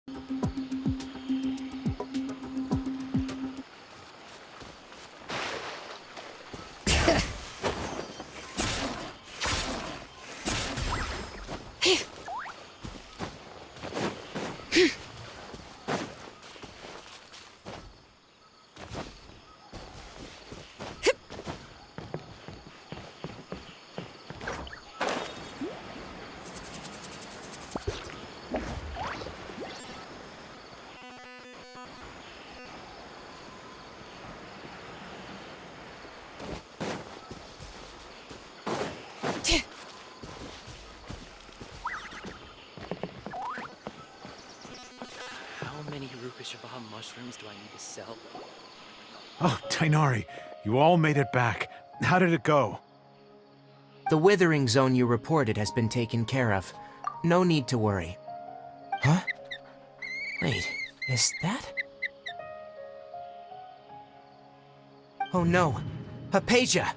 How many Rukashavam mushrooms do I need to sell? Oh, Tainari, you all made it back. How did it go? The withering zone you reported has been taken care of. No need to worry. Huh? Wait, is that? Oh no, Hypatia!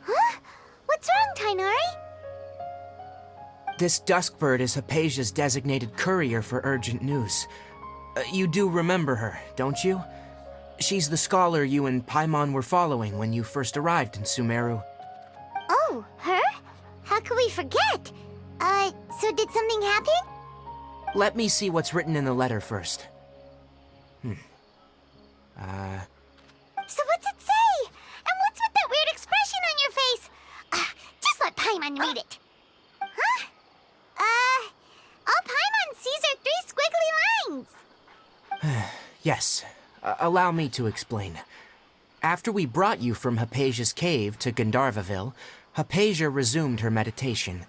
Huh? What's wrong, Tainari? This Duskbird is Hypatia's designated courier for urgent news. You do remember her, don't you? She's the scholar you and Paimon were following when you first arrived in Sumeru. Oh, her? How could we forget? So did something happen? Let me see what's written in the letter first. So what's it say? And what's with that weird expression on your face? Just let Paimon read it. Huh? All Paimon sees are 3 squiggly lines. Yes, allow me to explain. After we brought you from Hypatia's cave to Gandharvaville, Hypatia resumed her meditation.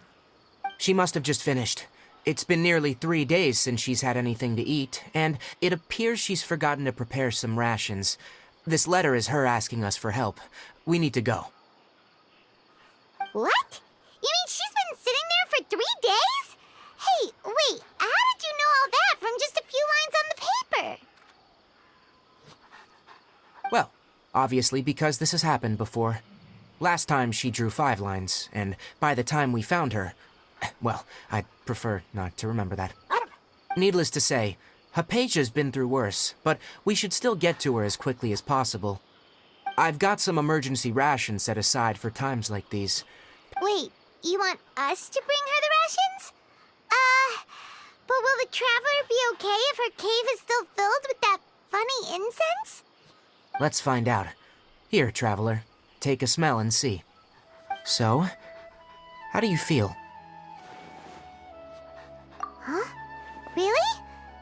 She must have just finished. It's been nearly 3 days since she's had anything to eat, and it appears she's forgotten to prepare some rations. This letter is her asking us for help. We need to go. What? You mean she's been sitting there for 3 days? Hey, wait, how did you know all that from just a few lines on the paper? Well, obviously because this has happened before. Last time she drew 5 lines, and by the time we found her, well, I'd prefer not to remember that. Needless to say, Hypatia's been through worse, but we should still get to her as quickly as possible. I've got some emergency rations set aside for times like these. Wait, you want us to bring her the rations? But will the traveler be okay if her cave is still filled with that funny incense? Let's find out. Here, traveler, take a smell and see. So, how do you feel? Huh? Really?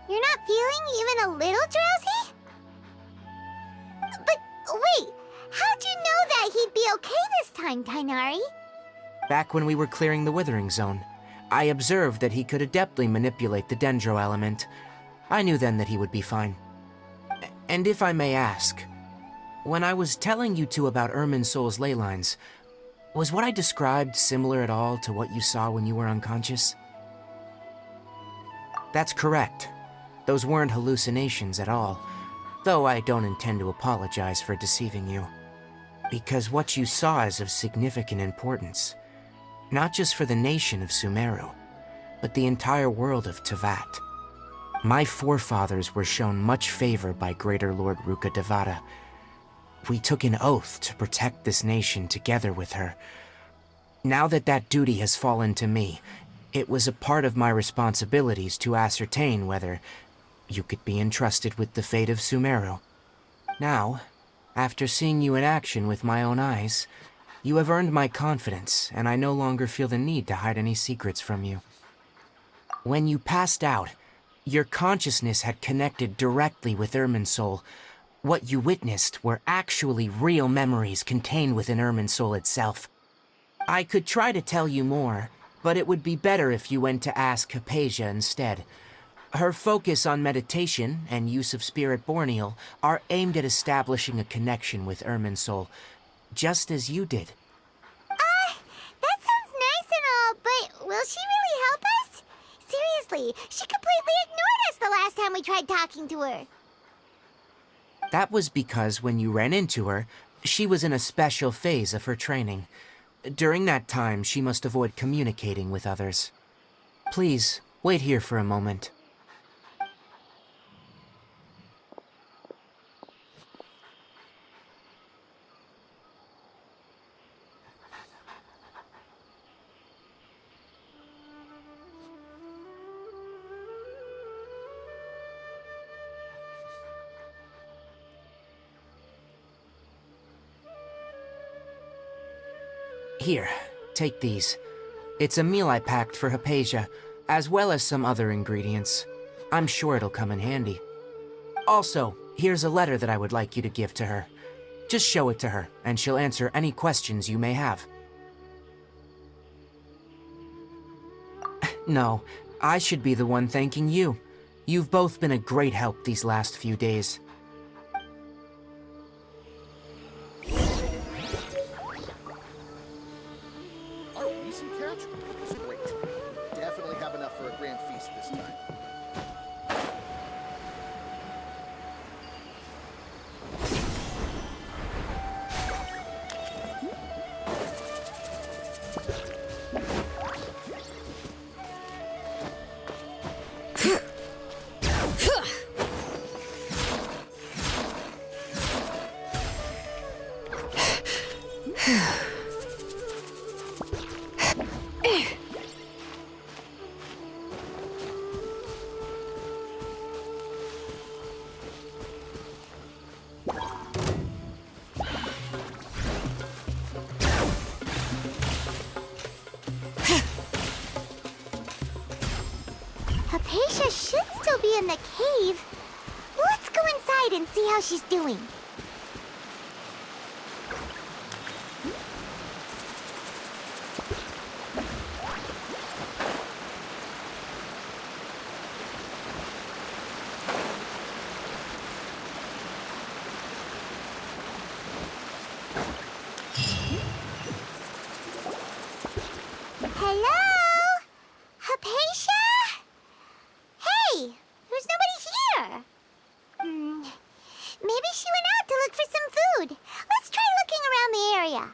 You're not feeling even a little drowsy? But wait, how'd you know that he'd be okay this time, Tainari? Back when we were clearing the Withering Zone, I observed that he could adeptly manipulate the Dendro element. I knew then that he would be fine. And if I may ask, when I was telling you two about Irminsol's ley lines, was what I described similar at all to what you saw when you were unconscious? That's correct. Those weren't hallucinations at all, though I don't intend to apologize for deceiving you. Because what you saw is of significant importance. Not just for the nation of Sumeru, but the entire world of Teyvat. My forefathers were shown much favor by Greater Lord Rukkhadevata. We took an oath to protect this nation together with her. Now that that duty has fallen to me, it was a part of my responsibilities to ascertain whether you could be entrusted with the fate of Sumeru. Now, after seeing you in action with my own eyes, you have earned my confidence, and I no longer feel the need to hide any secrets from you. When you passed out, your consciousness had connected directly with Irminsul. What you witnessed were actually real memories contained within Irminsul itself. I could try to tell you more, but it would be better if you went to ask Hypatia instead. Her focus on meditation and use of Spirit Borneal are aimed at establishing a connection with Irminsul, just as you did. That sounds nice and all, but will she really help us? Seriously, she completely ignored us the last time we tried talking to her. That was because when you ran into her, she was in a special phase of her training. During that time, she must avoid communicating with others. Please, wait here for a moment. Here, take these. It's a meal I packed for Hypatia, as well as some other ingredients. I'm sure it'll come in handy. Also, here's a letter that I would like you to give to her. Just show it to her, and she'll answer any questions you may have. No, I should be the one thanking you. You've both been a great help these last few days. Our recent catch was great. Definitely have enough for a grand feast this time. Hypatia should still be in the cave. Let's go inside and see how she's doing. Hello? Hypatia? Hey, there's nobody here. Maybe she went out to look for some food. Let's try looking around the area.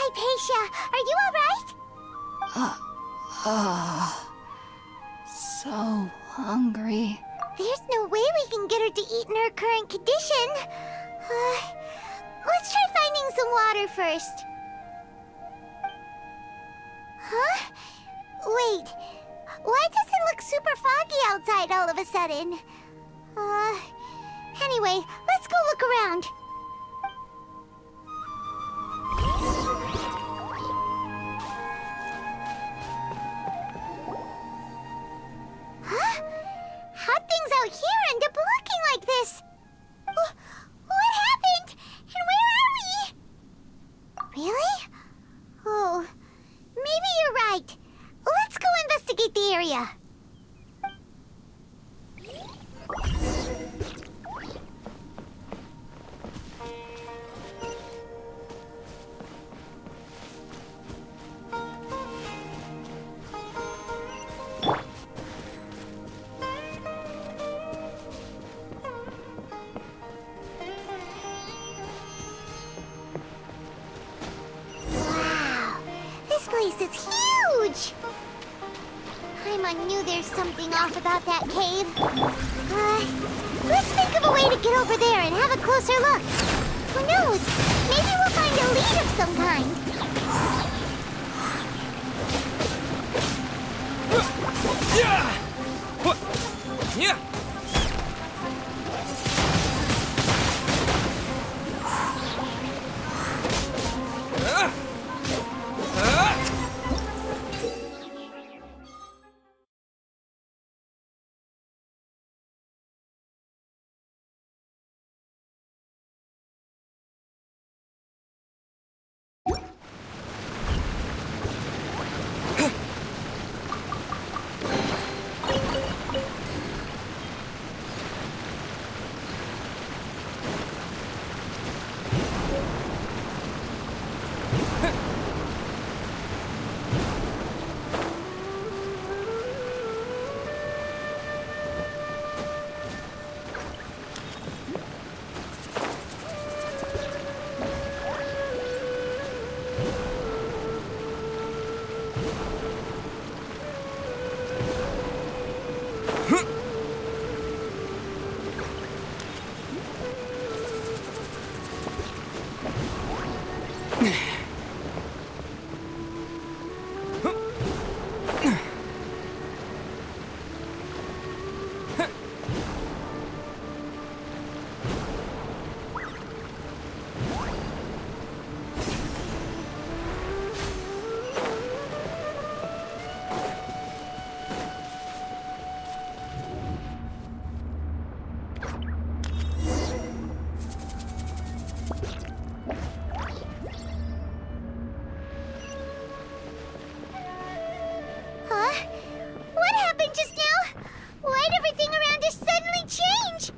Hypatia, are you alright? So hungry. There's no way we can get her to eat in her current condition. Let's try finding some water first. Huh? Wait, why does it look super foggy outside all of a sudden? Anyway, let's go look around. Huh? How'd things out here end up looking like this? What happened? And where are we? Really? Oh, maybe you're right. Let's go investigate the area. Wow, this place is huge! I'm Paimon knew there's something off about that cave. Let's think of a way to get over there and have a closer look. Who knows? Maybe we'll find a lead of some kind. Yeah! What happened just now? Why'd everything around us suddenly change?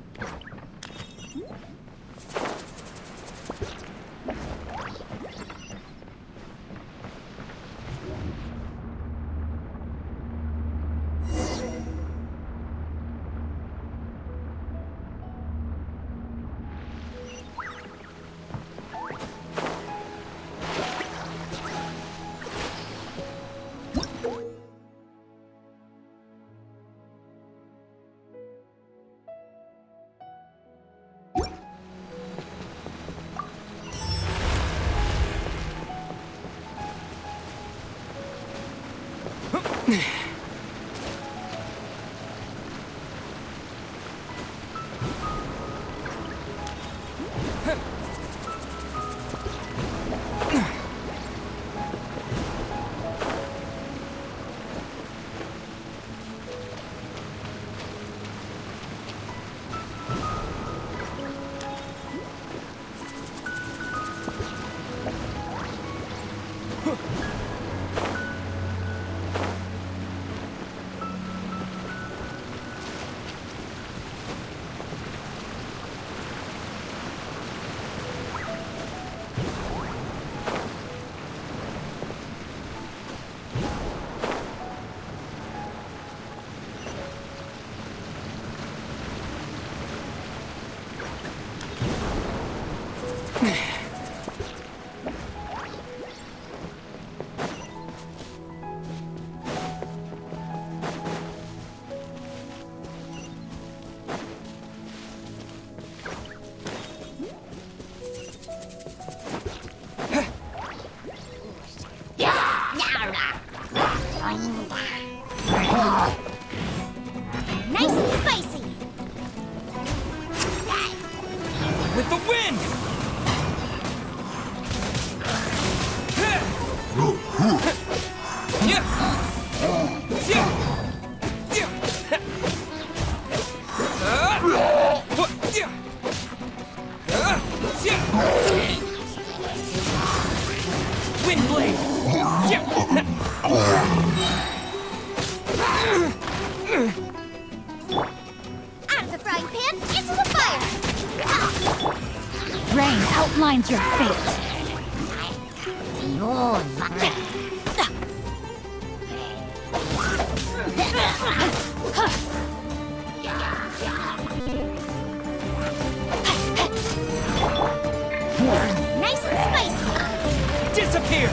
Nice and spicy. With the wind! Wind blade! Out of the frying pan, into the fire. Rain outlines your fate. Nice and spicy. Disappear!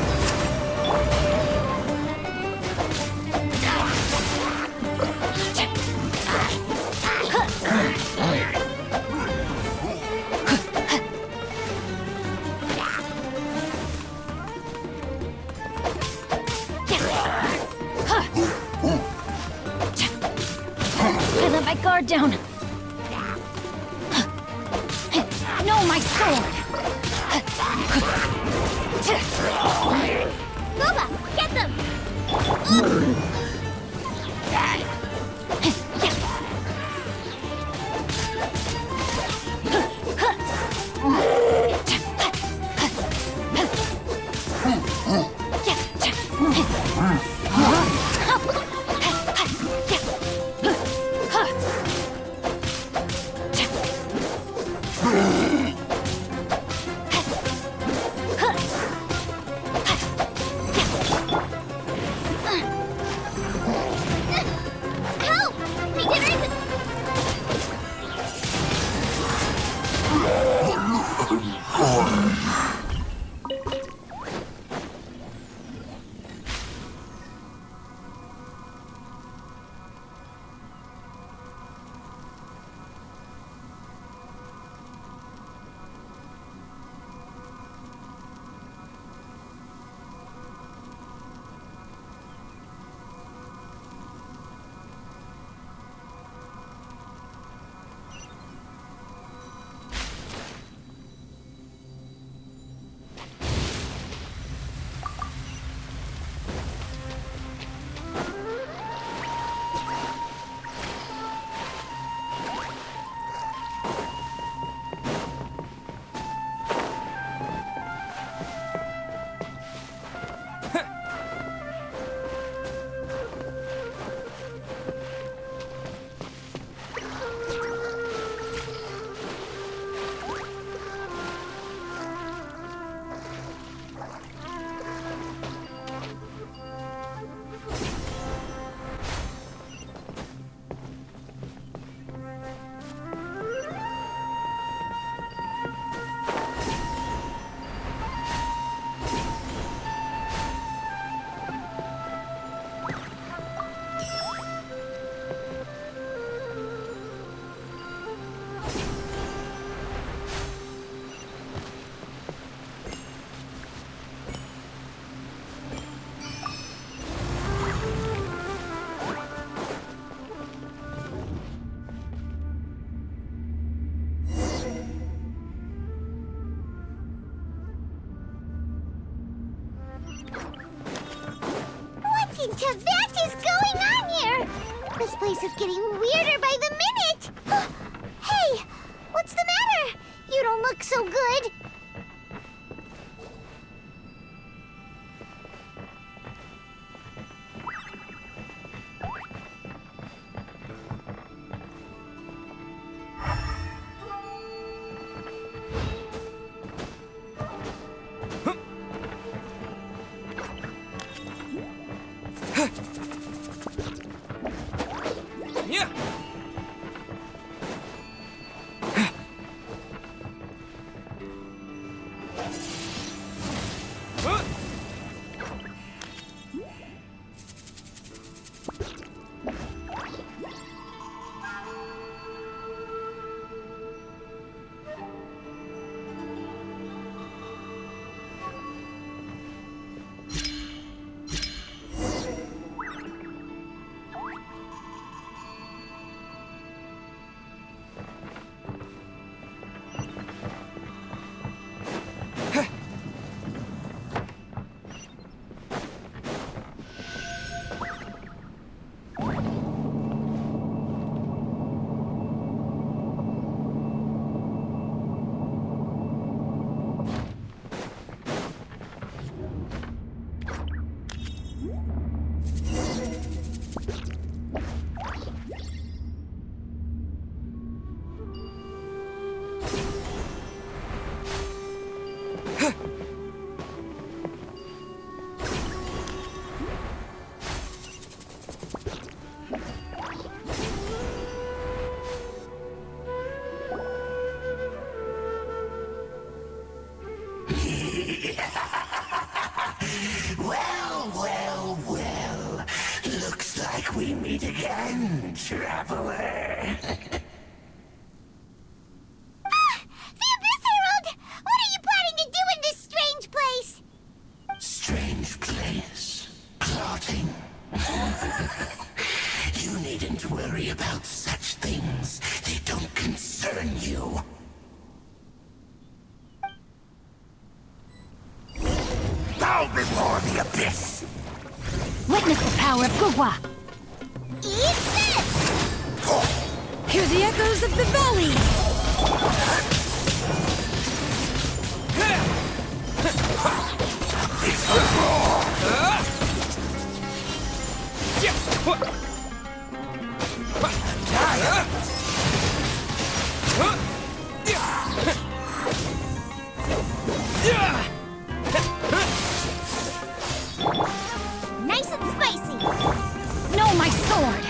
my sword! Boba, get them! Help! Beginners! What in Tibet is going on here? This place is getting weirder by the minute! Hey, what's the matter? You don't look so good. Yeah. Well. Looks like we meet again, traveler. The Abyss Herald! What are you planning to do in this strange place? Strange place. Plotting. You needn't worry about such things. They don't concern you. this! Witness the power of Gugwa. Eat this! Hear the echoes of the valley. Nice and spicy! No, my sword.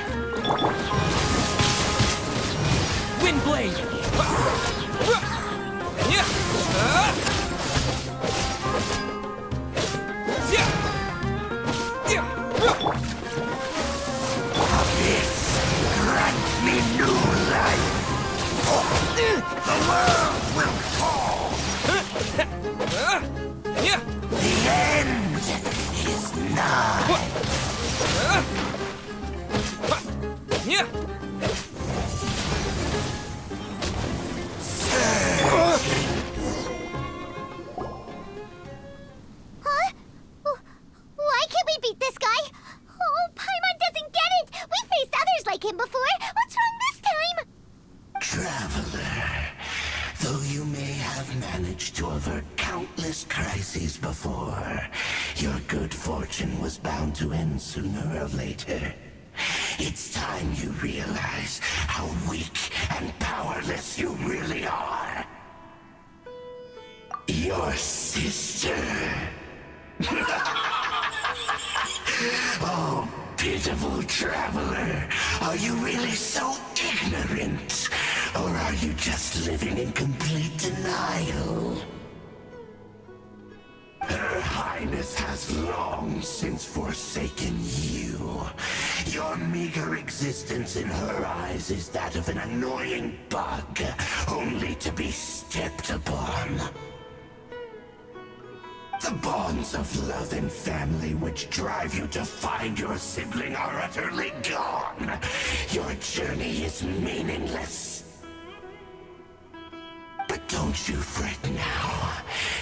Wind blade! Grant me new life! The world will fall! The end is nigh! Huh? Why can't we beat this guy? Oh, Paimon doesn't get it! We faced others like him before! What's wrong this time? Traveler, though you may have managed to avert countless crises before, your good fortune was bound to end sooner or later. It's time you realize how weak and powerless you really are. Your sister. Oh, pitiful traveler. Are you really so ignorant? Or are you just living in complete denial? Her Highness has long since forsaken you. Your meager existence in her eyes is that of an annoying bug, only to be stepped upon. The bonds of love and family which drive you to find your sibling are utterly gone. Your journey is meaningless. But don't you fret now.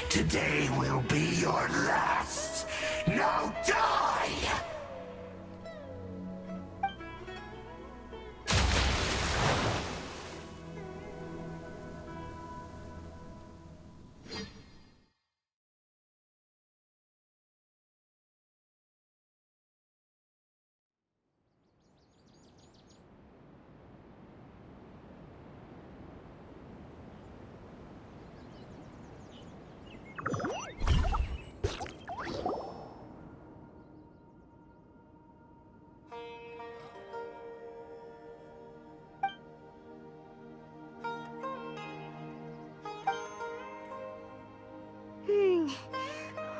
Today will be your last. Now die!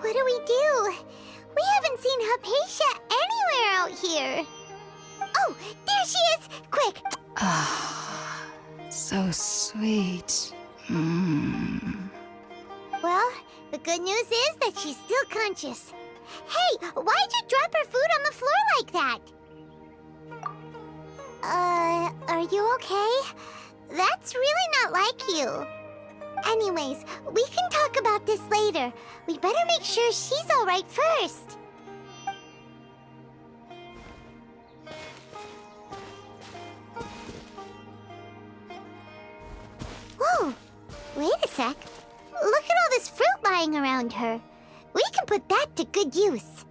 What do we do? We haven't seen Hypatia anywhere out here. Oh, there she is! Quick! So sweet. Well, the good news is that she's still conscious. Hey, why'd you drop her food on the floor like that? Are you okay? That's really not like you. Anyways, we can talk about this later. We better make sure she's alright first. Whoa! Wait a sec. Look at all this fruit lying around her. We can put that to good use.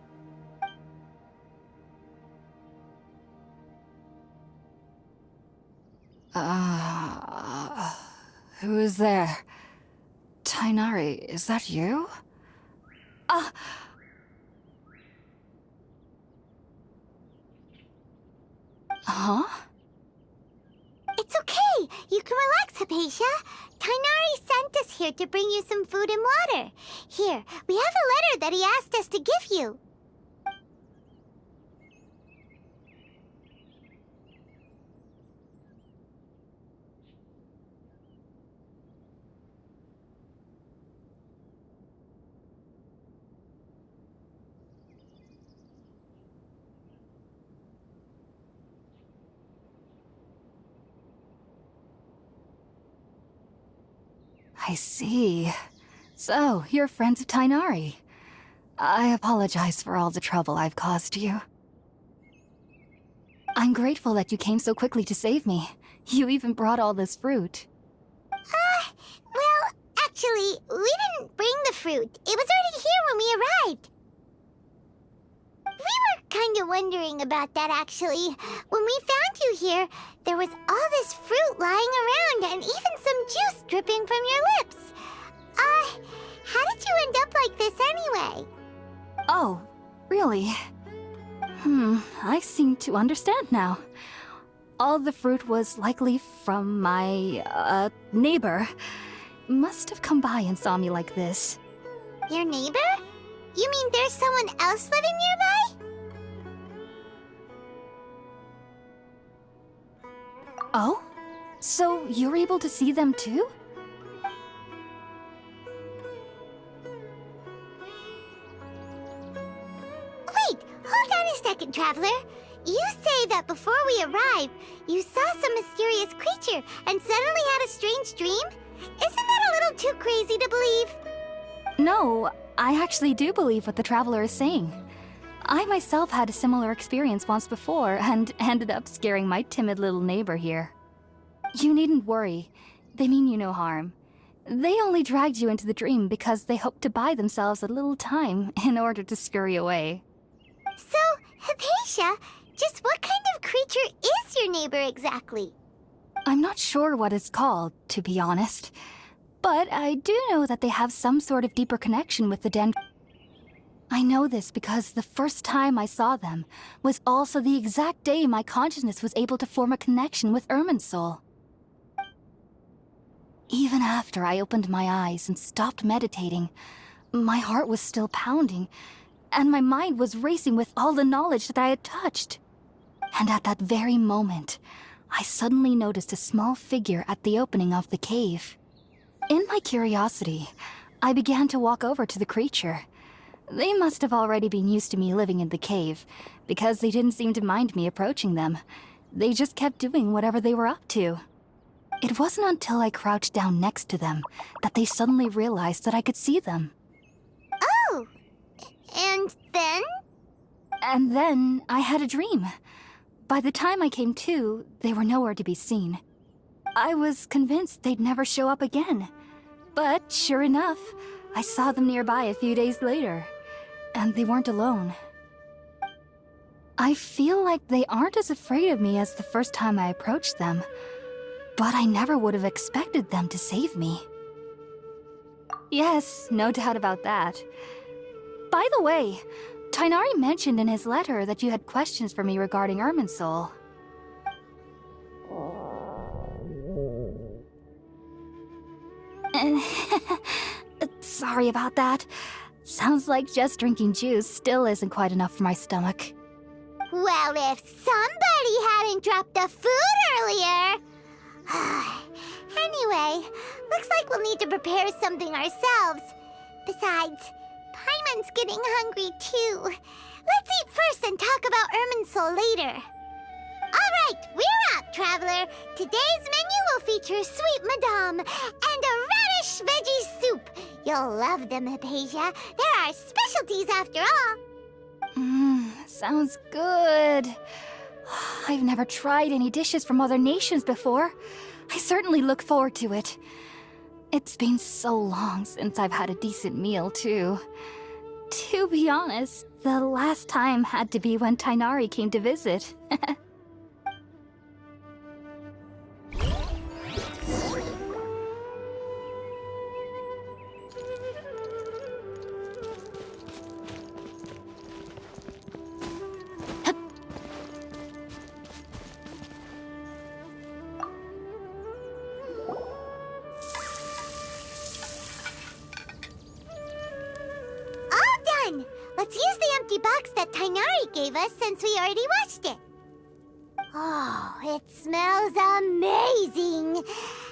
Who is there? Tainari, is that you? Huh? It's okay. You can relax, Hypatia. Tainari sent us here to bring you some food and water. Here, we have a letter that he asked us to give you. I see. So, you're friends of Tainari. I apologize for all the trouble I've caused you. I'm grateful that you came so quickly to save me. You even brought all this fruit. Well, actually, we didn't bring the fruit. It was already here when we arrived. We were kind of wondering about that, actually. When we found you here, there was all this fruit lying around and even some juice dripping from your lips. How did you end up like this anyway? Oh, really? I seem to understand now. All the fruit was likely from my, neighbor. Must have come by and saw me like this. Your neighbor? You mean there's someone else living nearby? Oh? So you're able to see them too? Wait, hold on a second, Traveler. You say that before we arrived, you saw some mysterious creature and suddenly had a strange dream? Isn't that a little too crazy to believe? No, I actually do believe what the Traveler is saying. I myself had a similar experience once before and ended up scaring my timid little neighbor here. You needn't worry. They mean you no harm. They only dragged you into the dream because they hoped to buy themselves a little time in order to scurry away. So, Hypatia, just what kind of creature is your neighbor exactly? I'm not sure what it's called, to be honest. But I do know that they have some sort of deeper connection with the den. I know this because the first time I saw them was also the exact day my consciousness was able to form a connection with Irminsul. Even after I opened my eyes and stopped meditating, my heart was still pounding, and my mind was racing with all the knowledge that I had touched. And at that very moment, I suddenly noticed a small figure at the opening of the cave. In my curiosity, I began to walk over to the creature. They must have already been used to me living in the cave, because they didn't seem to mind me approaching them. They just kept doing whatever they were up to. It wasn't until I crouched down next to them that they suddenly realized that I could see them. Oh! And then? And then I had a dream. By the time I came to, they were nowhere to be seen. I was convinced they'd never show up again. But sure enough, I saw them nearby a few days later. And they weren't alone. I feel like they aren't as afraid of me as the first time I approached them. But I never would have expected them to save me. Yes, no doubt about that. By the way, Tighnari mentioned in his letter that you had questions for me regarding Irminsul. Sorry about that. Sounds like just drinking juice still isn't quite enough for my stomach. Well, if somebody hadn't dropped the food earlier... Anyway, looks like we'll need to prepare something ourselves. Besides, Paimon's getting hungry too. Let's eat first and talk about Irminsul later. Alright, we're up, Traveler. Today's menu will feature sweet madame and a radish veggie soup. You'll love them, Hypatia. They're our specialties after all. Sounds good. I've never tried any dishes from other nations before. I certainly look forward to it. It's been so long since I've had a decent meal, too. To be honest, the last time had to be when Tighnari came to visit. Let's use the empty box that Tighnari gave us since we already washed it. Oh, it smells amazing.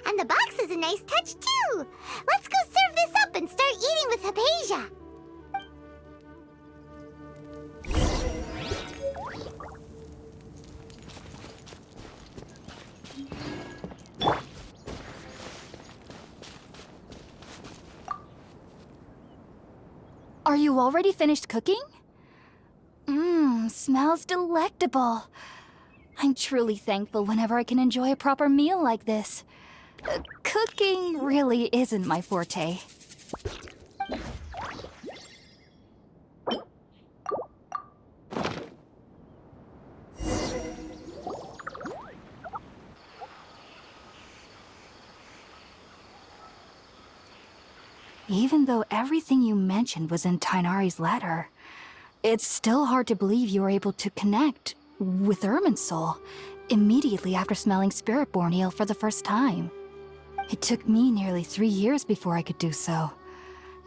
And the box is a nice touch, too. Let's go serve this up and start eating with Hypatia. Are you already finished cooking? Mmm, smells delectable. I'm truly thankful whenever I can enjoy a proper meal like this. Cooking really isn't my forte. Even though everything you mentioned was in Tainari's letter, it's still hard to believe you were able to connect with Irminsul immediately after smelling Spiritborn eel for the first time. It took me nearly 3 years before I could do so.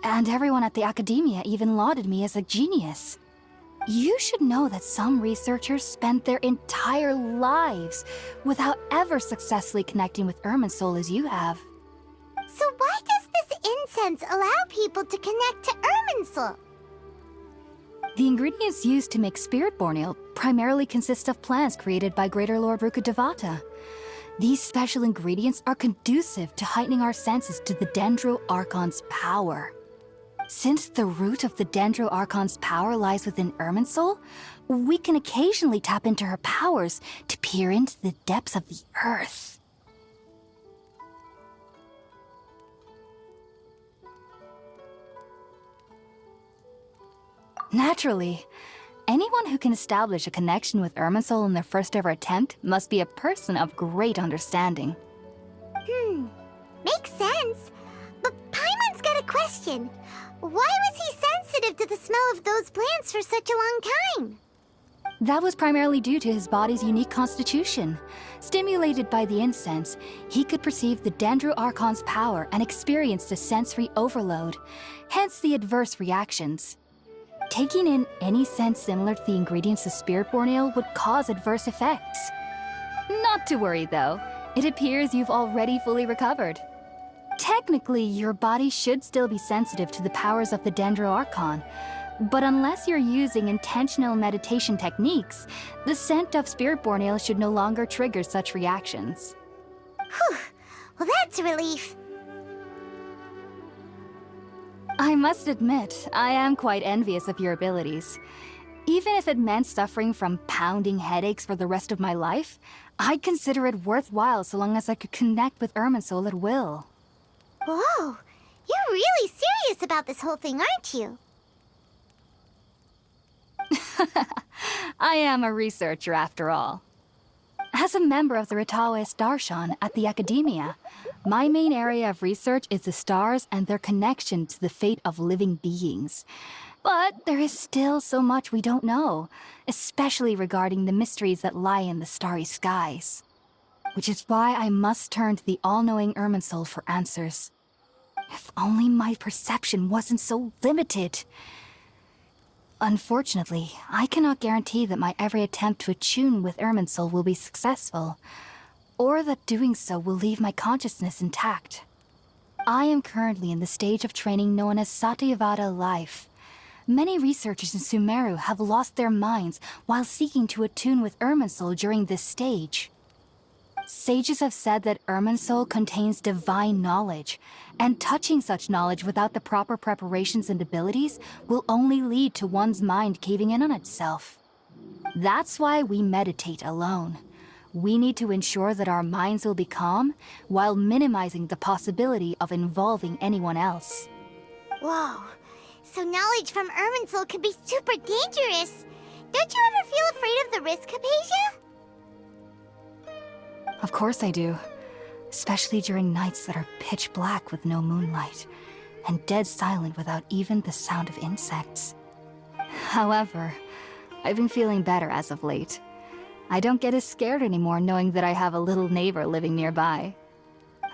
And everyone at the Academia even lauded me as a genius. You should know that some researchers spent their entire lives without ever successfully connecting with Irminsul as you have. So why does this incense allow people to connect to Irminsul? The ingredients used to make Spiritborn eel primarily consist of plants created by Greater Lord Rukkhadevata. These special ingredients are conducive to heightening our senses to the Dendro Archon's power. Since the root of the Dendro Archon's power lies within Irminsul, we can occasionally tap into her powers to peer into the depths of the earth. Naturally, anyone who can establish a connection with Irminsul in their first ever attempt must be a person of great understanding. Makes sense. But Paimon's got a question. Why was he sensitive to the smell of those plants for such a long time? That was primarily due to his body's unique constitution. Stimulated by the incense, he could perceive the Dendro Archon's power and experienced a sensory overload, hence the adverse reactions. Taking in any scent similar to the ingredients of Spiritborn ale would cause adverse effects. Not to worry though, it appears you've already fully recovered. Technically, your body should still be sensitive to the powers of the Dendro Archon, but unless you're using intentional meditation techniques, the scent of Spiritborn ale should no longer trigger such reactions. Whew. Well, that's a relief. I must admit, I am quite envious of your abilities. Even if it meant suffering from pounding headaches for the rest of my life, I'd consider it worthwhile so long as I could connect with Irminsul at will. Whoa, you're really serious about this whole thing, aren't you? I am a researcher after all. As a member of the Ritaoist Darshan at the Academia, my main area of research is the stars and their connection to the fate of living beings. But there is still so much we don't know, especially regarding the mysteries that lie in the starry skies. Which is why I must turn to the all-knowing Irminsul for answers. If only my perception wasn't so limited. Unfortunately, I cannot guarantee that my every attempt to attune with Irminsul will be successful, or that doing so will leave my consciousness intact. I am currently in the stage of training known as Satyavada life. Many researchers in Sumeru have lost their minds while seeking to attune with Irminsul during this stage. Sages have said that Irminsul contains divine knowledge, and touching such knowledge without the proper preparations and abilities will only lead to one's mind caving in on itself. That's why we meditate alone. We need to ensure that our minds will be calm while minimizing the possibility of involving anyone else. Whoa, so knowledge from Irminsul can be super dangerous. Don't you ever feel afraid of the risk, Hypatia? Of course I do. Especially during nights that are pitch black with no moonlight, and dead silent without even the sound of insects. However, I've been feeling better as of late. I don't get as scared anymore knowing that I have a little neighbor living nearby.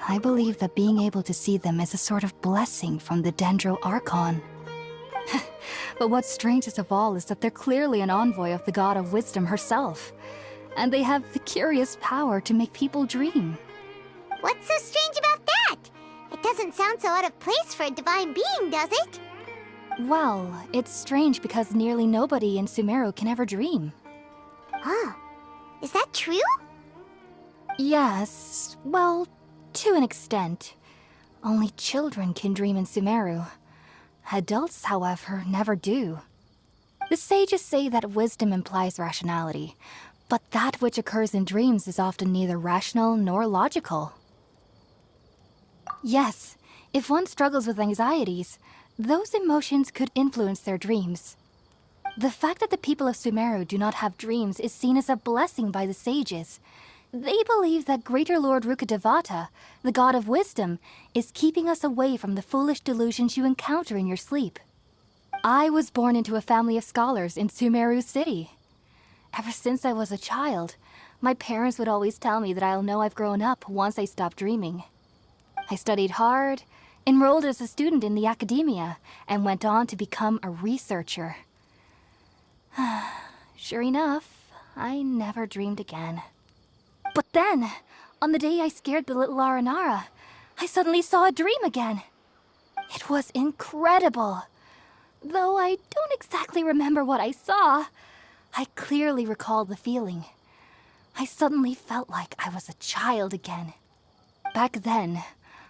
I believe that being able to see them is a sort of blessing from the Dendro Archon. But what's strangest of all is that they're clearly an envoy of the God of Wisdom herself, and they have the curious power to make people dream. What's so strange about that? It doesn't sound so out of place for a divine being, does it? Well, it's strange because nearly nobody in Sumeru can ever dream. Huh. Is that true? Yes, well, to an extent. Only children can dream in Sumeru. Adults, however, never do. The sages say that wisdom implies rationality, but that which occurs in dreams is often neither rational nor logical. Yes, if one struggles with anxieties, those emotions could influence their dreams. The fact that the people of Sumeru do not have dreams is seen as a blessing by the sages. They believe that Greater Lord Rukkhadevata, the god of wisdom, is keeping us away from the foolish delusions you encounter in your sleep. I was born into a family of scholars in Sumeru City. Ever since I was a child, my parents would always tell me that I'll know I've grown up once I stop dreaming. I studied hard, enrolled as a student in the academia, and went on to become a researcher. Sure enough, I never dreamed again. But then, on the day I scared the little Aranara, I suddenly saw a dream again. It was incredible. Though I don't exactly remember what I saw, I clearly recall the feeling. I suddenly felt like I was a child again. Back then,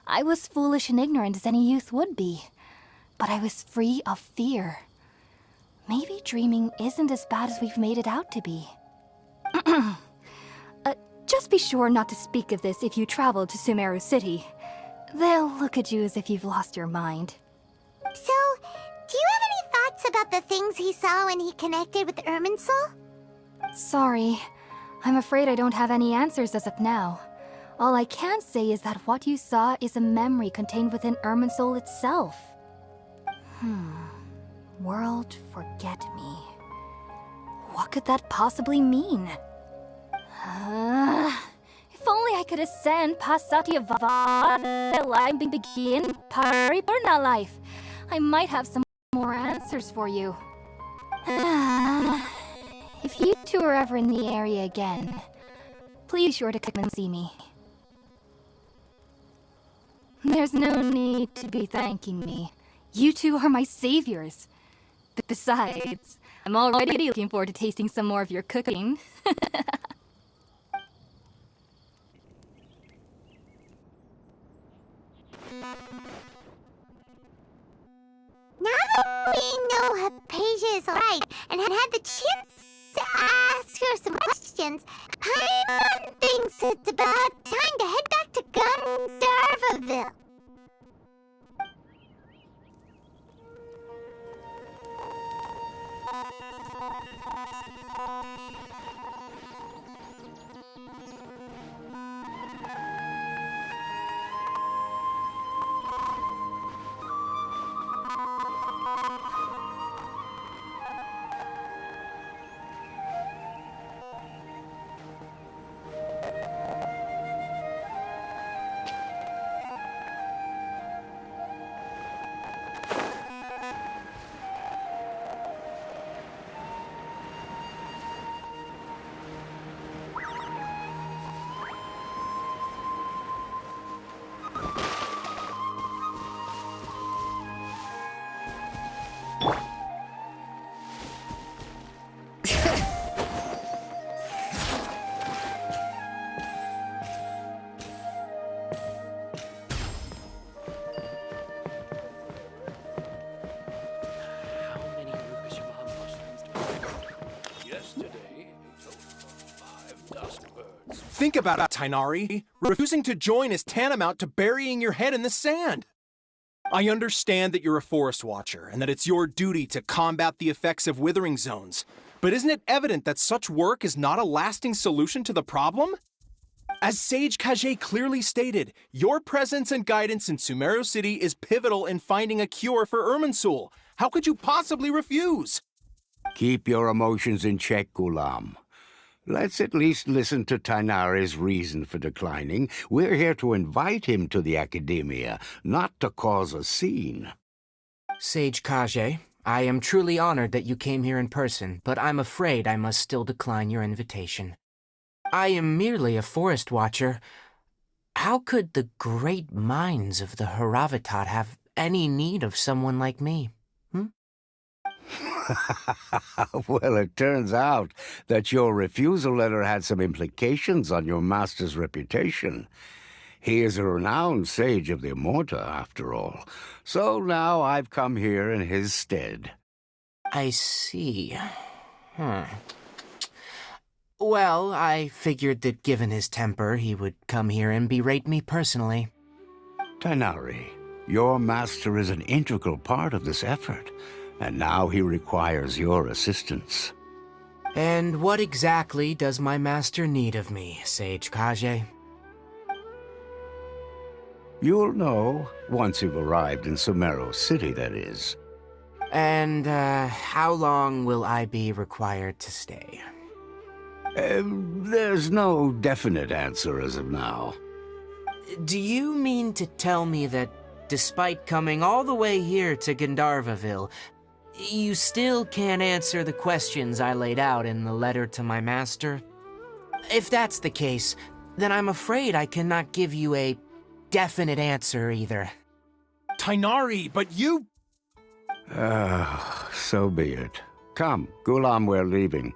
I was foolish and ignorant as any youth would be, but I was free of fear. Maybe dreaming isn't as bad as we've made it out to be. Just be sure not to speak of this if you travel to Sumeru City. They'll look at you as if you've lost your mind. So, do you have any thoughts about the things he saw when he connected with Irminsul? Sorry. I'm afraid I don't have any answers as of now. All I can say is that what you saw is a memory contained within Irminsul itself. World forget me. What could that possibly mean? If only I could ascend past Satyavada and begin Paripurna life. I might have some more answers for you. If you two are ever in the area again, please be sure to come and see me. There's no need to be thanking me. You two are my saviors. Besides, I'm already looking forward to tasting some more of your cooking. Now that we know Hypatia is alright and had the chance to ask her some questions, Paimon thinks it's about time to head back to Gandharvaville. How many Rukkhashvaha mushrooms do I Yesterday, a total of 5 dusk birds. Think about it, Tainari. Refusing to join is tantamount to burying your head in the sand. I understand that you're a forest watcher and that it's your duty to combat the effects of withering zones. But isn't it evident that such work is not a lasting solution to the problem? As Sage Kage clearly stated, your presence and guidance in Sumeru City is pivotal in finding a cure for Irminsul. How could you possibly refuse? Keep your emotions in check, Gulam. Let's at least listen to Tainari's reason for declining. We're here to invite him to the Academia, not to cause a scene. Sage Kage, I am truly honored that you came here in person, but I'm afraid I must still decline your invitation. I am merely a forest watcher. How could the great minds of the Haravatat have any need of someone like me? Well, it turns out that your refusal letter had some implications on your master's reputation. He is a renowned sage of the Immorta, after all. So now I've come here in his stead. I see. Well, I figured that given his temper, he would come here and berate me personally. Tighnari, your master is an integral part of this effort, and now he requires your assistance. And what exactly does my master need of me, Sage Kage? You'll know, once you've arrived in Sumeru City, that is. And, how long will I be required to stay? There's no definite answer as of now. Do you mean to tell me that, despite coming all the way here to Gandharvaville, you still can't answer the questions I laid out in the letter to my master? If that's the case, then I'm afraid I cannot give you a definite answer either. Tighnari, but you... So be it. Come, Gulam, we're leaving.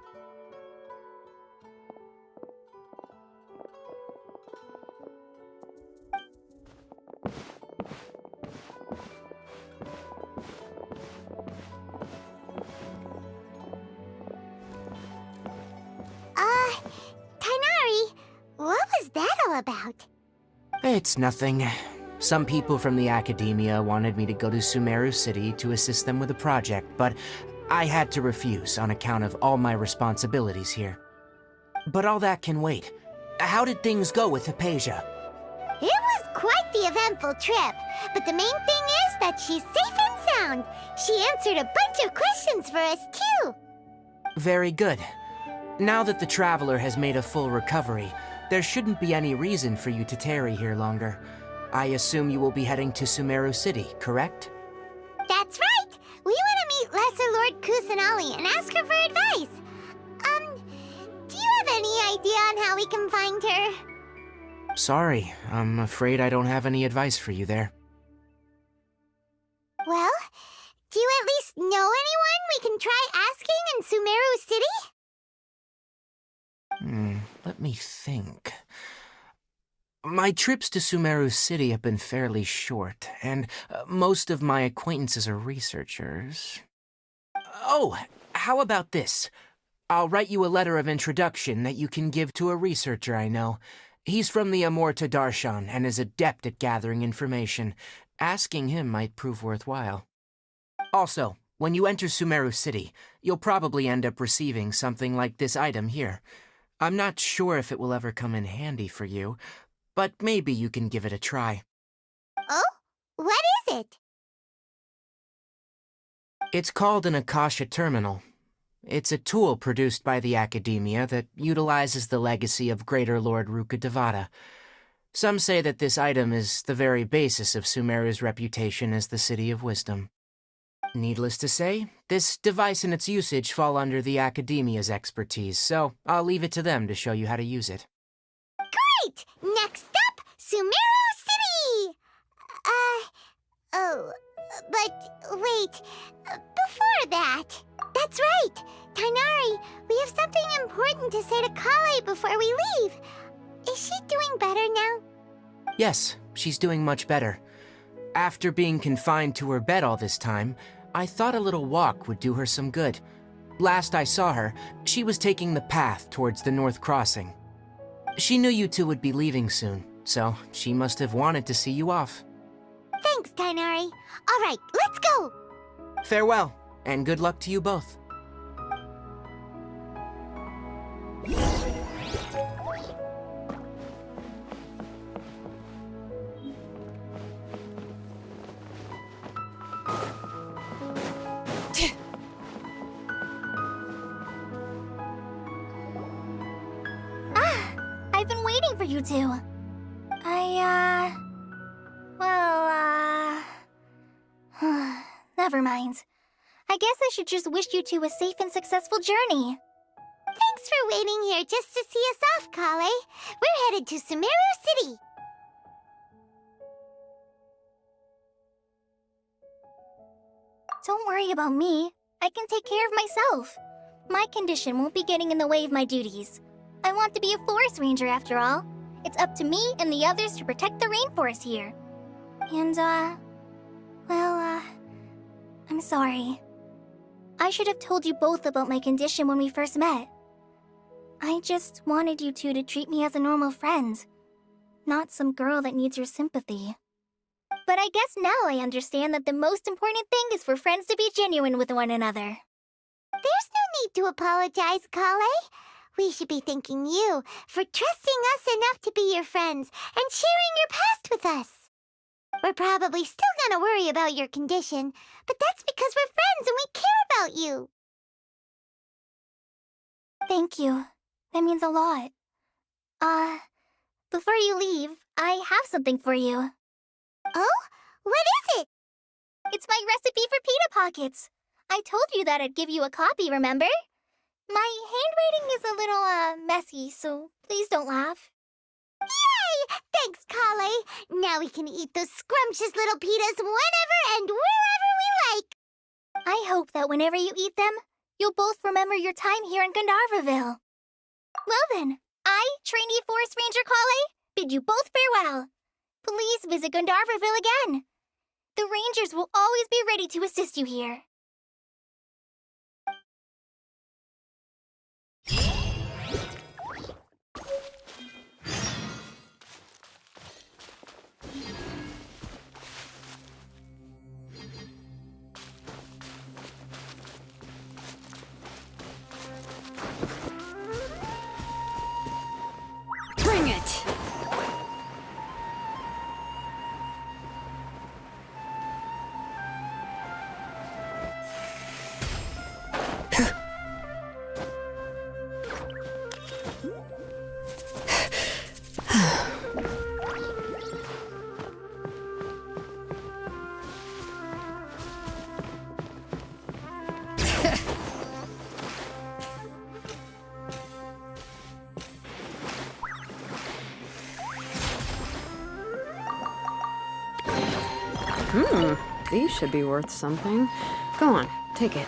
Tighnari, what was that all about? It's nothing. Some people from the academia wanted me to go to Sumeru City to assist them with a project, but I had to refuse on account of all my responsibilities here. But all that can wait. How did things go with Hypatia? It was quite the eventful trip, but the main thing is that she's safe and sound. She answered a bunch of questions for us, too. Very good. Now that the Traveler has made a full recovery, there shouldn't be any reason for you to tarry here longer. I assume you will be heading to Sumeru City, correct? That's right! We want to meet Lesser Lord Kusanali and ask her for advice. Do you have any idea on how we can find her? Sorry, I'm afraid I don't have any advice for you there. Well, do you at least know anyone we can try asking in Sumeru City? Let me think. My trips to Sumeru City have been fairly short, and most of my acquaintances are researchers. Oh, how about this? I'll write you a letter of introduction that you can give to a researcher I know. He's from the Amorta Darshan and is adept at gathering information. Asking him might prove worthwhile. Also, when you enter Sumeru City, you'll probably end up receiving something like this item here. I'm not sure if it will ever come in handy for you, but maybe you can give it a try. Oh? What is it? It's called an Akasha Terminal. It's a tool produced by the Academia that utilizes the legacy of Greater Lord Rukkhadevata. Some say that this item is the very basis of Sumeru's reputation as the City of Wisdom. Needless to say, this device and its usage fall under the Academia's expertise, so I'll leave it to them to show you how to use it. Great! Next up, Sumeru City! But wait, before that... That's right! Tighnari, we have something important to say to Kale before we leave. Is she doing better now? Yes, she's doing much better. After being confined to her bed all this time, I thought a little walk would do her some good. Last I saw her, she was taking the path towards the North Crossing. She knew you two would be leaving soon, so she must have wanted to see you off. Thanks, Tighnari. All right, let's go! Farewell, and good luck to you both. I've been waiting for you two. Never mind. I guess I should just wish you two a safe and successful journey. Thanks for waiting here just to see us off, Kale. We're headed to Sumeru City. Don't worry about me. I can take care of myself. My condition won't be getting in the way of my duties. I want to be a forest ranger after all. It's up to me and the others to protect the rainforest here. And, I'm sorry. I should have told you both about my condition when we first met. I just wanted you two to treat me as a normal friend, not some girl that needs your sympathy. But I guess now I understand that the most important thing is for friends to be genuine with one another. There's no need to apologize, Kale. We should be thanking you for trusting us enough to be your friends and sharing your past with us. We're probably still gonna worry about your condition, but that's because we're friends and we care about you. Thank you. That means a lot. Before you leave, I have something for you. Oh? What is it? It's my recipe for pita pockets. I told you that I'd give you a copy, remember? My handwriting is a little, messy, so please don't laugh. Yay! Thanks, Kale. Now we can eat those scrumptious little pitas whenever and wherever we like. I hope that whenever you eat them, you'll both remember your time here in Gandharvaville. Well then, I, trainee Forest Ranger Kale, bid you both farewell. Please visit Gandharvaville again. The Rangers will always be ready to assist you here. Bring it! These should be worth something. Go on, take it.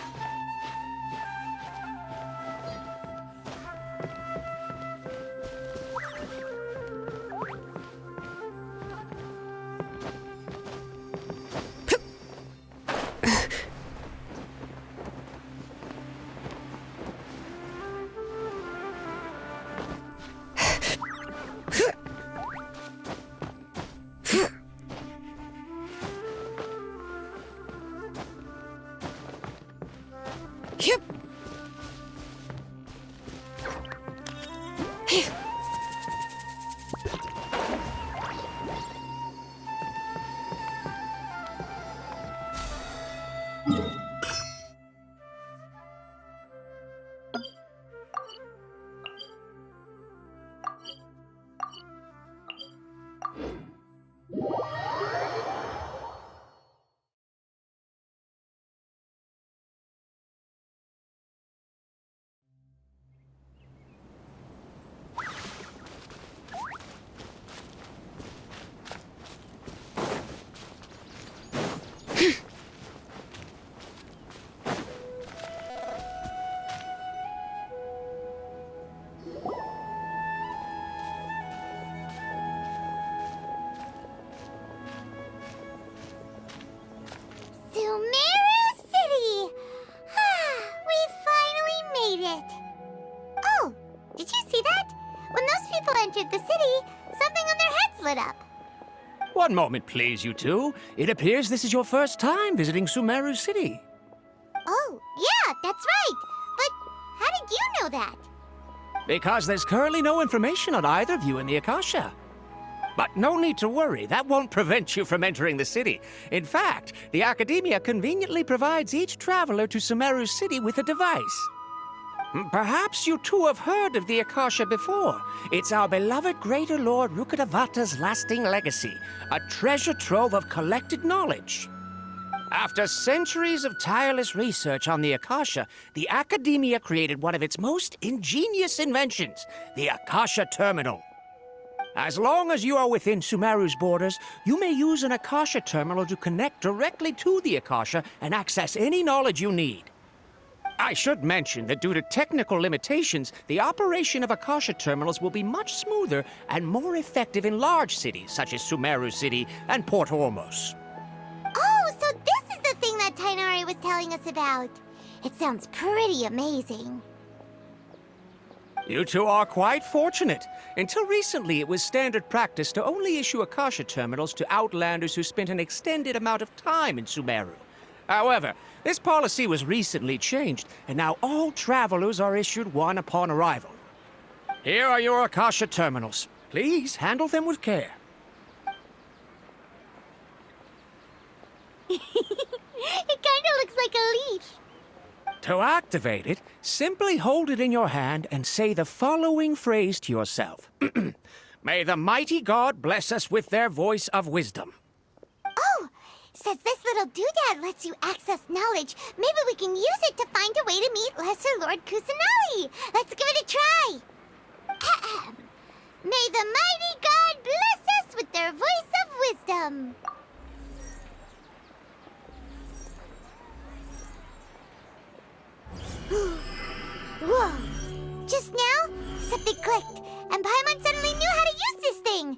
One moment, please, you two. It appears this is your first time visiting Sumeru City. Oh, yeah, that's right. But how did you know that? Because there's currently no information on either of you in the Akasha. But no need to worry, that won't prevent you from entering the city. In fact, the Academia conveniently provides each traveler to Sumeru City with a device. Perhaps you two have heard of the Akasha before. It's our beloved Greater Lord Rukkhadevata's lasting legacy, a treasure trove of collected knowledge. After centuries of tireless research on the Akasha, the Academia created one of its most ingenious inventions, the Akasha Terminal. As long as you are within Sumeru's borders, you may use an Akasha terminal to connect directly to the Akasha and access any knowledge you need. I should mention that due to technical limitations, the operation of Akasha terminals will be much smoother and more effective in large cities such as Sumeru City and Port Ormos. Oh, so this is the thing that Tainari was telling us about. It sounds pretty amazing. You two are quite fortunate. Until recently, it was standard practice to only issue Akasha terminals to outlanders who spent an extended amount of time in Sumeru. However, this policy was recently changed, and now all travelers are issued one upon arrival. Here are your Akasha terminals. Please handle them with care. It kinda looks like a leaf. To activate it, simply hold it in your hand and say the following phrase to yourself. May the mighty God bless us with their voice of wisdom. Oh, since this little doodad lets you access knowledge, maybe we can use it to find a way to meet Lesser Lord Kusanali. Let's give it a try. Ahem. May the mighty God bless us with their voice of wisdom. Whoa! Just now, something clicked, and Paimon suddenly knew how to use this thing.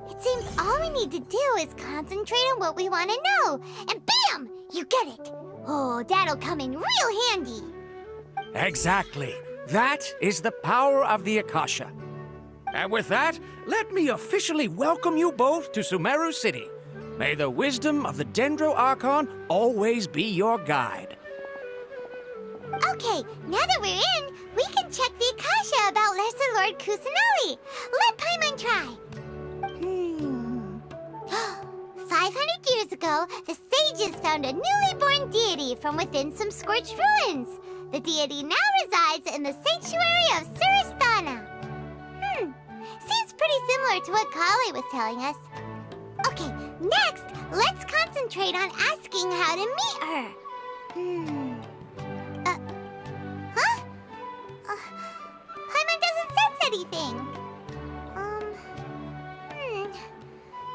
It seems all we need to do is concentrate on what we want to know, and bam! You get it. Oh, that'll come in real handy. Exactly. That is the power of the Akasha. And with that, let me officially welcome you both to Sumeru City. May the wisdom of the Dendro Archon always be your guide. Okay, now that we're in, we can check the Akasha about Lesser Lord Kusanali. Let Paimon try. 500 years ago, the sages found a newly born deity from within some scorched ruins. The deity now resides in the sanctuary of Suristana. Seems pretty similar to what Kale was telling us. Okay, next, let's concentrate on asking how to meet her. Paimon doesn't sense anything.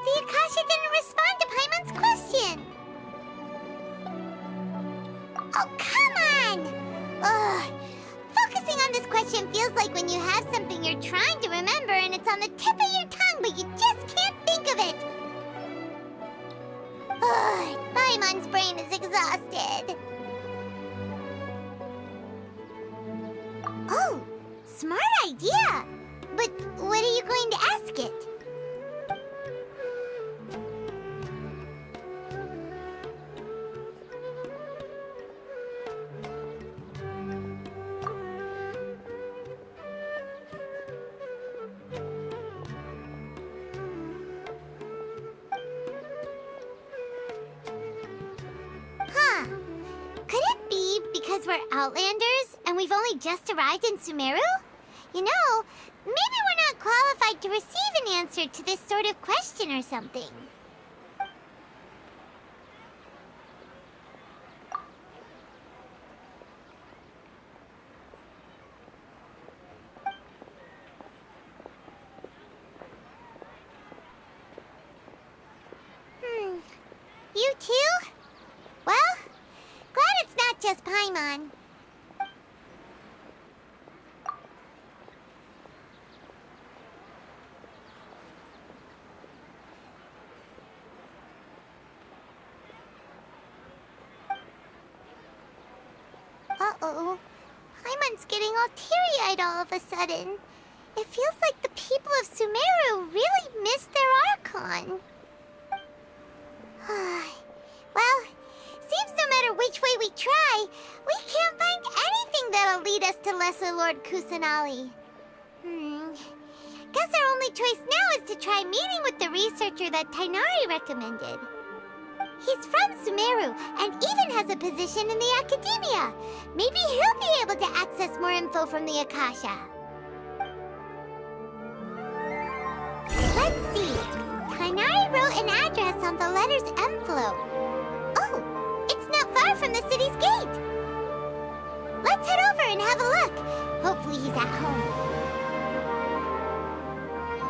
The Akasha didn't respond to Paimon's question. Oh, come on! Ugh. Focusing on this question feels like when you have something you're trying to remember and it's on the tip of your tongue, but you just can't think of it. Ugh, Paimon's brain is exhausted. Oh, smart idea. But what are you going to ask it? Could it be because we're Outlanders and we've only just arrived in Sumeru? You know, maybe we're not qualified to receive an answer to this sort of question or something. You too? Well, glad it's not just Paimon. Uh-oh. Paimon's getting all teary-eyed all of a sudden. It feels like the people of Sumeru really missed their Archon. Well, seems no matter which way we try, we can't find anything that'll lead us to Lesser Lord Kusanali. Guess our only choice now is to try meeting with the researcher that Tainari recommended. He's from Sumeru and even has a position in the Academia. Maybe he'll be able to access more info from the Akasha. Let's see. Tainari wrote an address on the letter's envelope. Oh, it's not far from the city's gate. Let's head over and have a look. Hopefully he's at home.